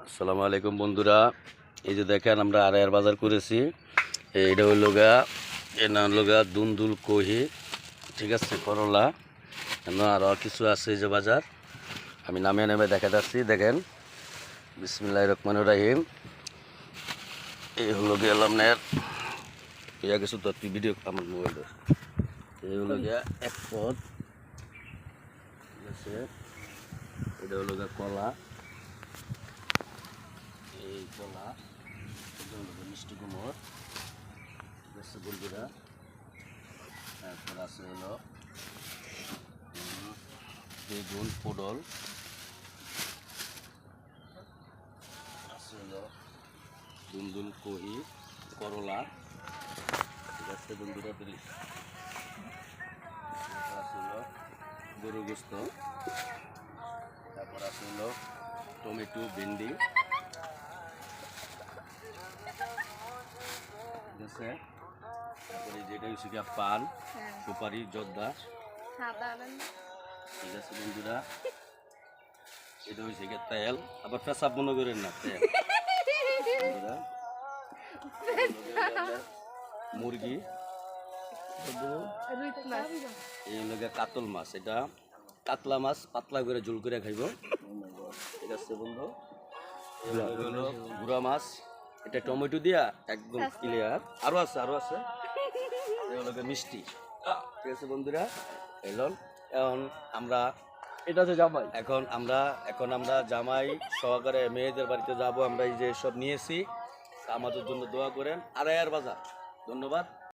আসসালামু আলাইকুম বন্ধুরা, এই যে দেখেন আমরা আড়াইয়ার বাজার করেছি। এইটা হইল গা এর নাম হলো গা দুন্দুল কহি, ঠিক আছে, করলা আরও কিছু আছে। এই যে বাজার আমি নামে নামে দেখা যাচ্ছি, দেখেন। বিসমিল্লাহির রহমানির রহিম। এই হলো গিয়ে আপনার ইয়া কিছু তো ভিডিও আমার মোবাইলে। এই হলো গিয়া এক পদ, ঠিক আছে। এটা হলো গিয়া কলা, এই কলা মিষ্টি কুমড়, ঠিক আছে বন্ধুরা। তারপর আছে হলো বেগুন, পটল, আছে হলো দুন্দুল কহি, করলা, ঠিক আছে বন্ধুরা। তারপর আছে হলো গরু গোস্ত, তারপর আছে হলো টমেটো, ভেন্ডি, ঠিক আছে। তারপরে যেটা হচ্ছে গিয়া পান, সুপারি, জর্দা, ঠিক আছে বন্ধুরা। এটা হচ্ছে গিয়া তেল, আবার পেশাব মনে করেন না, তেল বন্ধুরা। মুরগি, এই হলো গিয়া কাতল মাছ, এটা কাতলা মাছ পাতলা করে ঝোল করে খাইব, ঠিক আছে বন্ধু। হলো গুড়া মাছ, এটা টমেটো দিয়া একদম ক্লিয়ার। আরো আছে, আরো আছে। এই হলো গিয়া মিষ্টি, ঠিক আছে বন্ধুরা। এলন এখন আমরা এটা হচ্ছে জামাই। এখন আমরা জামাই সহকারে মেয়েদের বাড়িতে যাব। আমরা এই যে সব নিয়েছি, আমাদের জন্য দোয়া করেন। আড়াইয়ার বাজার, ধন্যবাদ।